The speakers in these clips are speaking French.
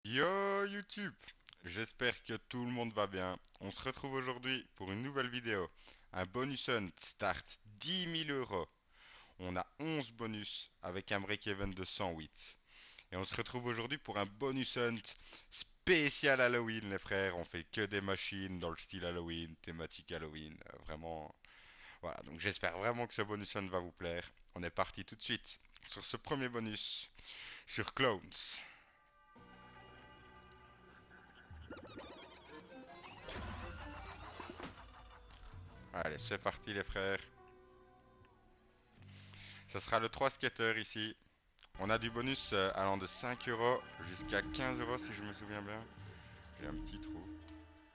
Yo YouTube! J'espère que tout le monde va bien. On se retrouve aujourd'hui pour une nouvelle vidéo. Un bonus hunt start 10 000 euros. On a 11 bonus avec un break-even de 108. Et on se retrouve aujourd'hui pour un bonus hunt spécial Halloween, les frères. On fait que des machines dans le style Halloween, thématique Halloween. Vraiment. Voilà, donc j'espère vraiment que ce bonus hunt va vous plaire. On est parti tout de suite sur ce premier bonus sur Clones. Allez, c'est parti les frères. Ça sera le 3 skater ici. On a du bonus allant de 5 euros jusqu'à 15 euros si je me souviens bien. J'ai un petit trou.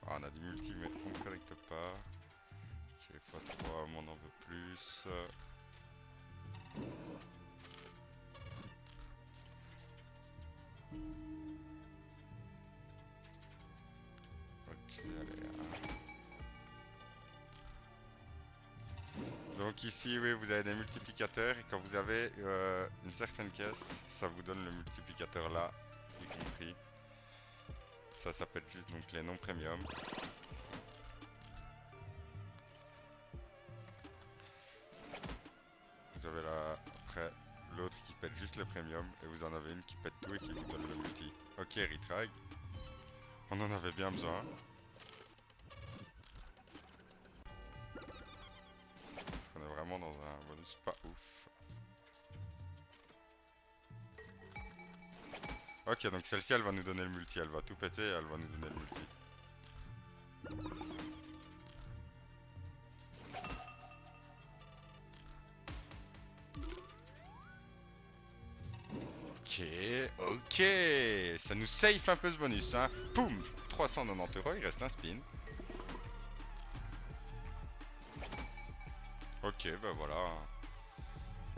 Ah, on a du multi mais on ne connecte pas. Ok, x3, mais on en veut plus. Ok, allez. Donc ici, oui, vous avez des multiplicateurs et quand vous avez une certaine caisse, ça vous donne le multiplicateur là, y compris. Ça peut être juste donc les non premium. Vous avez là, après, l'autre qui pète juste le premium, et vous en avez une qui pète tout et qui vous donne le multi. Ok, retrag. On en avait bien besoin. Parce qu'on est vraiment dans un bonus pas ouf. Ok, donc celle-ci, elle va nous donner le multi. Elle va tout péter et elle va nous donner le multi. Ok, ok. Ça nous safe un peu ce bonus, hein. Poum, 390 euros, il reste un spin. Ok, bah voilà.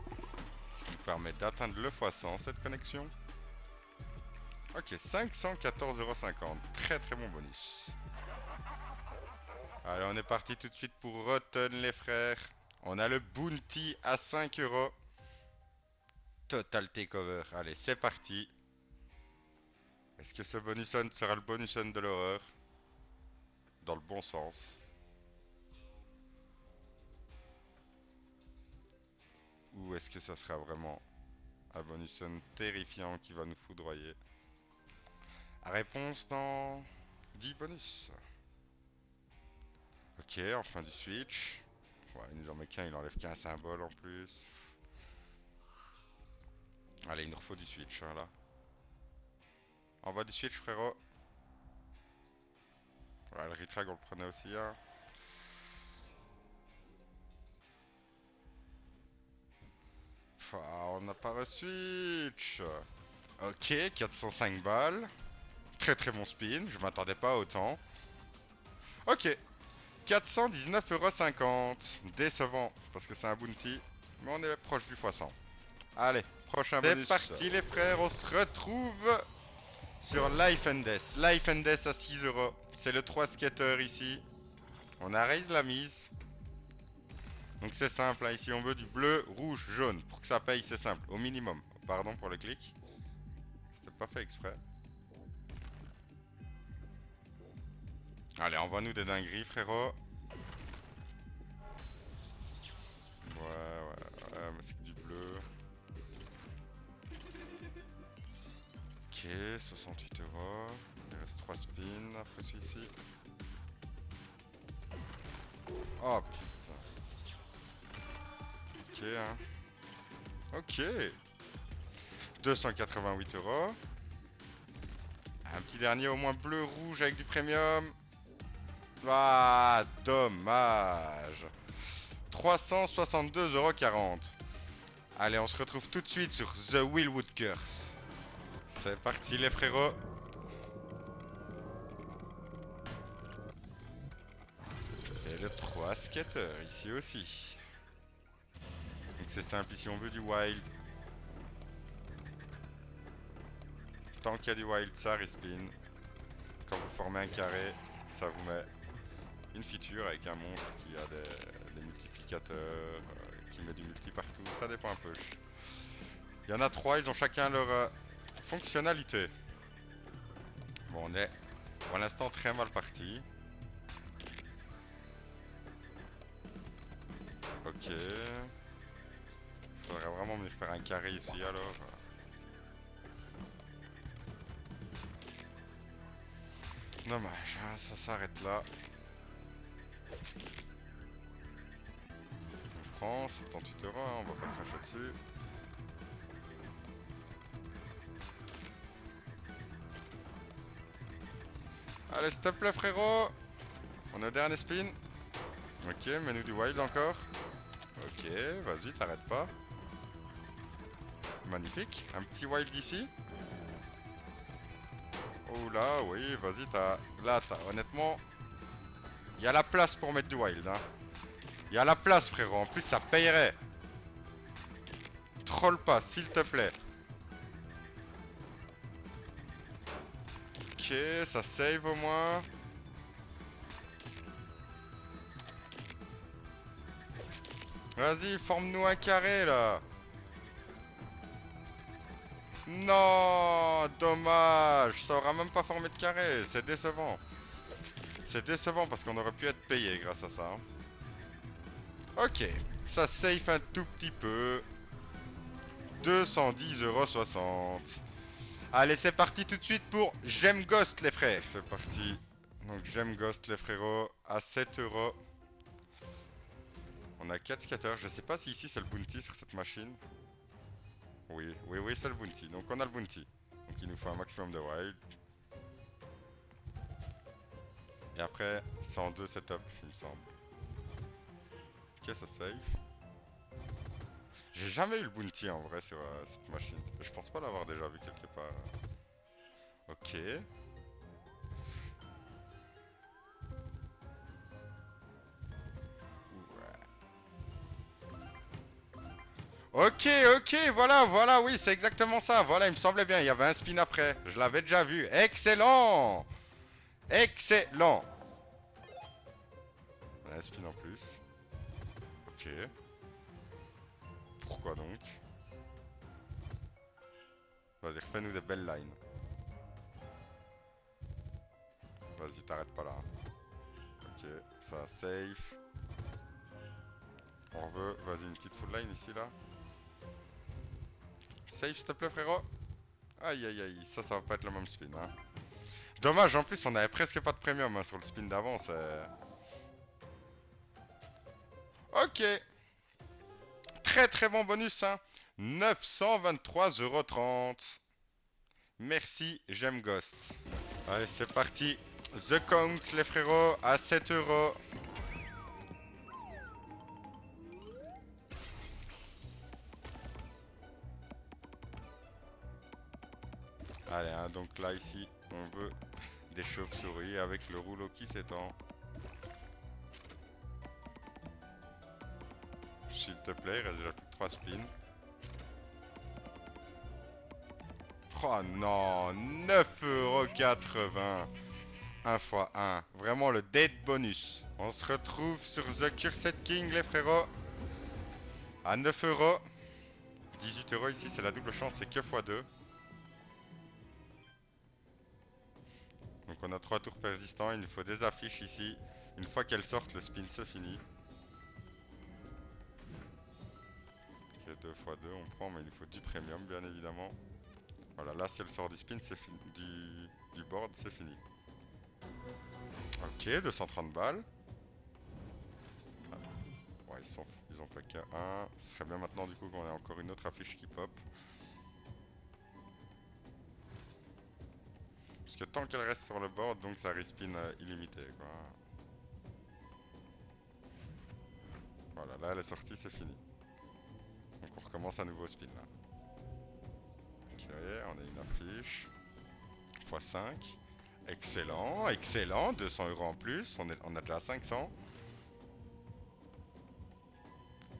Ça nous permet d'atteindre le x100 cette connexion. Ok, 514,50 €. Très très bon bonus. Allez, on est parti tout de suite pour Rotten, les frères. On a le Bounty à 5 euros. Total Takeover. Allez, c'est parti. Est-ce que ce bonus hunt sera le bonus hunt de l'horreur? Dans le bon sens. Ou est-ce que ça sera vraiment un bonus hunt terrifiant qui va nous foudroyer? Réponse dans 10 bonus. Ok, enfin du switch. Ouais, il nous en met qu'un, il enlève qu'un symbole en plus. Allez, il nous refaut du switch, hein, là. Envoie du switch, frérot. Ouais, le retrag, on le prenait aussi, hein. On n'a pas reçu switch. Ok, 405 balles. Très très bon spin, je m'attendais pas à autant. Ok, 419,50 €. Décevant, parce que c'est un bounty. Mais on est proche du x100. Allez, prochain bonus. C'est parti les frères, on se retrouve sur Life and Death. Life and Death à 6 euros. C'est le 3 skater ici. On a raise la mise. Donc c'est simple, là, ici on veut du bleu, rouge, jaune. Pour que ça paye, c'est simple, au minimum. Pardon pour le clic. C'était pas fait exprès. Allez, envoie-nous des dingueries, frérot. Ouais, mais c'est que du bleu. Ok, 68 euros. Il reste 3 spins après celui-ci. Oh putain. Ok, hein. Ok. 288 euros. Un petit dernier au moins bleu-rouge avec du premium. Ah, dommage. 362,40 €. Allez, on se retrouve tout de suite sur The Willwood Curse. C'est parti les frérots. C'est le 3 skater ici aussi. Donc c'est simple, ici on veut du wild. Tant qu'il y a du wild, ça respin. Quand vous formez un carré, ça vous met une feature avec un monstre qui a des multiplicateurs, qui met du multi partout. Ça dépend un peu. Il y en a trois, ils ont chacun leur fonctionnalité. Bon, on est pour l'instant très mal parti. Ok. Faudrait vraiment venir faire un carré ici alors. Dommage, hein, ça s'arrête là. On prend 78 €, hein, on va pas cracher dessus. Allez, s'il te plaît, frérot. On est au dernier spin. Ok, mets-nous du wild encore. Ok, vas-y, t'arrêtes pas. Magnifique. Un petit wild ici. Oh là, oui, vas-y, t'as... Là, t'as... Honnêtement, il y a la place pour mettre du wild, hein. Il y a la place, frérot. En plus, ça payerait. Troll pas, s'il te plaît. Ok, ça save au moins. Vas-y, forme-nous un carré, là. Non, dommage. Ça aura même pas formé de carré. C'est décevant. C'est décevant parce qu'on aurait pu être payé grâce à ça, hein. Ok, ça safe un tout petit peu. 210,60 €. Allez, c'est parti tout de suite pour J'aime Ghost, les frères. C'est parti. Donc, J'aime Ghost, les frérots, à 7 €. On a 4 scatters. Je sais pas si ici c'est le bounty sur cette machine. Oui, oui, oui, c'est le bounty. Donc, on a le bounty. Donc, il nous faut un maximum de wild. Et après, 102 setup, il me semble. Ok, ça save. J'ai jamais eu le bounty en vrai sur cette machine. Je pense pas l'avoir déjà vu quelque part. Ok. Ok, ok, voilà, voilà, oui, c'est exactement ça. Voilà, il me semblait bien. Il y avait un spin après. Je l'avais déjà vu. Excellent! Excellent! On a un spin en plus. Ok. Pourquoi donc? Vas-y, refais-nous des belles lines. Vas-y, t'arrêtes pas là. Ok, ça safe. On veut, vas-y, une petite full line ici, là. Safe, s'il te plaît, frérot. Aïe, aïe, aïe, ça va pas être le même spin, hein. Dommage, en plus, on avait presque pas de premium hein, sur le spin d'avant, c'est... Ok, très très bon bonus, hein. 923,30 €. Merci, j'aime Ghost. Allez, c'est parti. The Count, les frérots, à 7 €. Allez, hein, donc là, ici, on veut des chauves-souris avec le rouleau qui s'étend. S'il te plaît, il reste déjà plus que 3 spins. Oh non, 9,80 €. 1 fois 1. Vraiment le dead bonus. On se retrouve sur The Cursed King, les frérots. À 9 €. 18 € ici, c'est la double chance, c'est que x2. Donc on a 3 tours persistants, il nous faut des affiches ici. Une fois qu'elles sortent, le spin se finit. Ok, 2 x2, on prend, mais il nous faut du premium, bien évidemment. Voilà, là, si elle sort du spin, c'est fini. Du board, c'est fini. Ok, 230 balles. Ah, ouais, ils ont fait que 1. Ce serait bien maintenant, du coup, qu'on ait encore une autre affiche qui pop. Parce que tant qu'elle reste sur le board, donc ça respin illimité, quoi. Voilà, là, elle est sortie, c'est fini. Donc on recommence un nouveau spin, là. Ok, on a une affiche. x5. Excellent, excellent. 200 € en plus. On a déjà 500.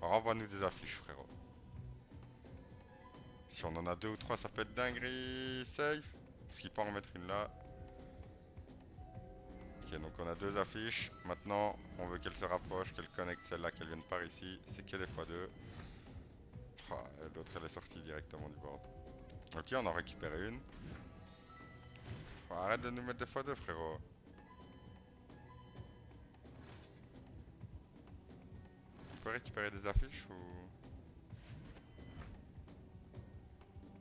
Renvoie-nous des affiches, frérot. Si on en a 2 ou 3, ça peut être dinguerie. Safe. Est-ce qu'il peut en mettre une là? Ok, donc on a 2 affiches. Maintenant, on veut qu'elle se rapproche, qu'elle connecte celle-là, qu'elle vienne par ici. C'est que des x2. Ah, l'autre, elle est sortie directement du board. Ok, on en récupère une. Arrête de nous mettre des fois deux, frérot. On peut récupérer des affiches ou...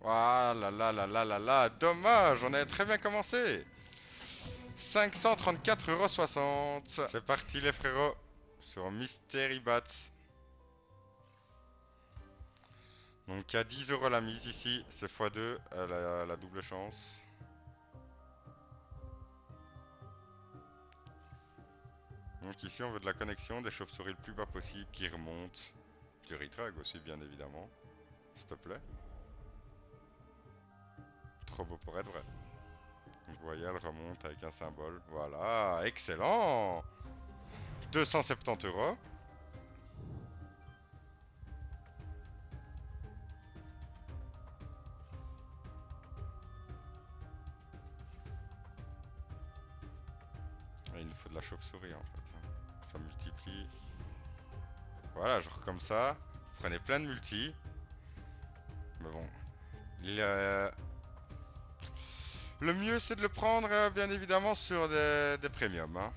Ah là là là là là là, dommage, on avait très bien commencé. 534,60 €. C'est parti les frérots, sur Mystery Bats. Donc il y a 10 € la mise ici, c'est x2, la double chance. Donc ici on veut de la connexion, des chauves-souris le plus bas possible qui remontent. Du retrag aussi bien évidemment, s'il te plaît. Trop beau pour être vrai. Donc vous voyez, elle remonte avec un symbole. Voilà, excellent. 270 €. Et il nous faut de la chauve-souris en fait. Ça multiplie. Voilà, genre comme ça. Vous prenez plein de multi. Mais bon. Le mieux c'est de le prendre bien évidemment sur des premiums. Hein.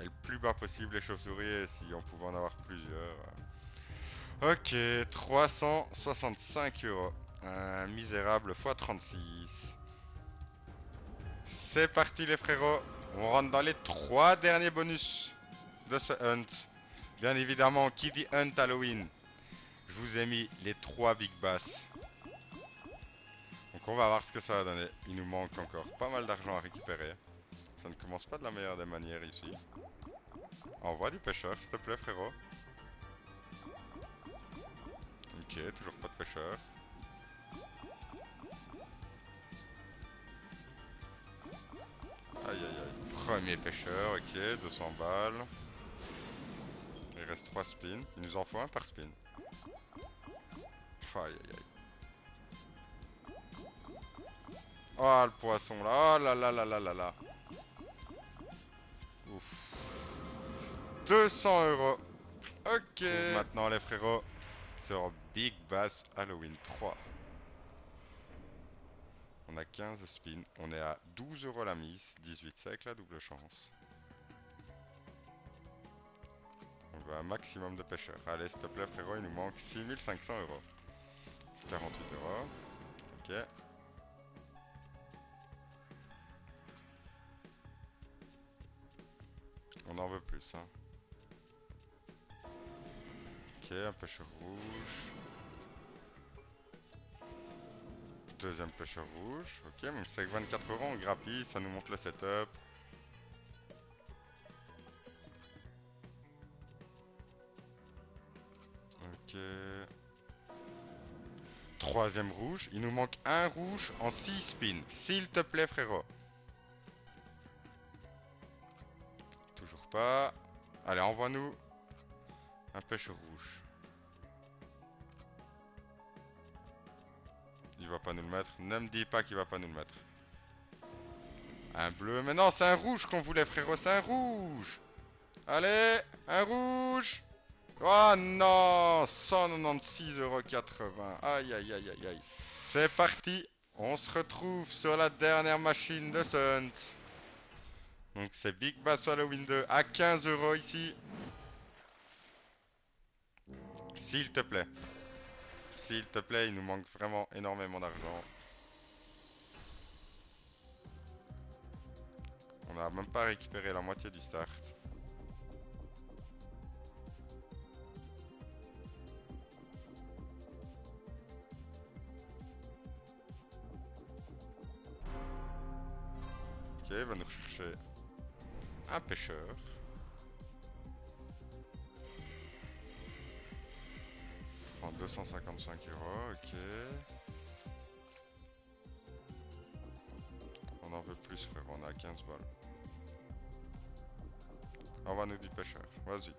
Et le plus bas possible les chauves-souris si on pouvait en avoir plusieurs. Ok, 365 €. Un misérable x 36. C'est parti les frérots. On rentre dans les 3 derniers bonus de ce hunt. Bien évidemment, qui dit hunt Halloween, je vous ai mis les 3 big bass. Donc on va voir ce que ça va donner. Il nous manque encore pas mal d'argent à récupérer. Ça ne commence pas de la meilleure des manières ici. Envoie du pêcheur, s'il te plaît frérot. Ok, toujours pas de pêcheur. Aïe aïe aïe. Premier pêcheur, ok, 200 balles. Il reste 3 spins. Il nous en faut un par spin. Aïe aïe aïe. Oh le poisson là, oh là là là là là là. Ouf. 200 €. Ok. Maintenant les frérots sur Big Bass Halloween 3. On a 15 spins. On est à 12 € la mise. 18 c'est avec la double chance. On veut un maximum de pêcheurs. Allez s'il te plaît frérot, il nous manque 6500 €. 48 €. Ok. On en veut plus hein. Ok, un pêcheur rouge. Deuxième pêcheur rouge. Ok, donc c'est avec 24 € on grappille, ça nous montre le setup. Ok. Troisième rouge. Il nous manque un rouge en 6 spins. S'il te plaît frérot. Toujours pas. Allez, envoie-nous un pêcheur rouge. Il va pas nous le mettre. Ne me dis pas qu'il va pas nous le mettre. Un bleu. Mais non, c'est un rouge qu'on voulait, frérot. C'est un rouge. Allez, un rouge. Oh non, 196,80 €. Aïe, aïe, aïe, aïe, aïe. C'est parti. On se retrouve sur la dernière machine de Sunt. Donc c'est Big Bass Halloween 2 à 15 € ici. S'il te plaît. S'il te plaît, il nous manque vraiment énormément d'argent. On n'a même pas récupéré la moitié du start. Ok, il va nous rechercher un pêcheur. En 255 €, ok. On en veut plus frère, on est à 15 balles. Envoie-nous du pêcheur, vas-y.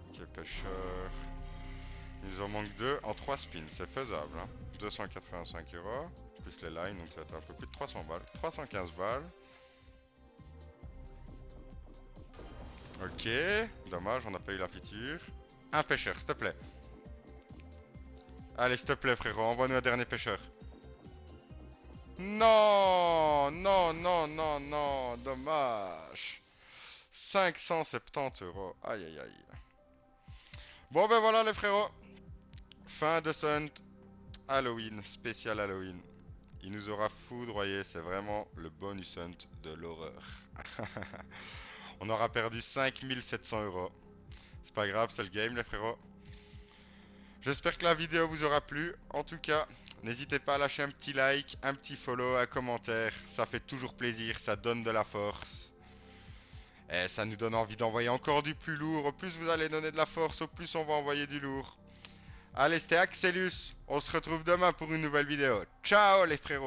Ok, pêcheur. Il nous en manque 2 en 3 spins, c'est faisable. Hein. 285 €, plus les lines, donc ça va être un peu plus de 300 balles. 315 balles. Ok, Ok, dommage, on n'a pas eu la feature. Un pêcheur, s'il te plaît. Allez, s'il te plaît, frérot, envoie-nous un dernier pêcheur. Non, non, non, non, non, dommage. 570 euros. Aïe, aïe, aïe. Bon, ben voilà, les frérots. Fin de ce hunt Halloween, spécial Halloween. Il nous aura foudroyé, c'est vraiment le bonus hunt de l'horreur. On aura perdu 5700 euros. C'est pas grave, c'est le game, les frérots. J'espère que la vidéo vous aura plu. En tout cas, n'hésitez pas à lâcher un petit like, un petit follow, un commentaire. Ça fait toujours plaisir, ça donne de la force. Et ça nous donne envie d'envoyer encore du plus lourd. Au plus vous allez donner de la force, au plus on va envoyer du lourd. Allez, c'était Axelus. On se retrouve demain pour une nouvelle vidéo. Ciao les frérots!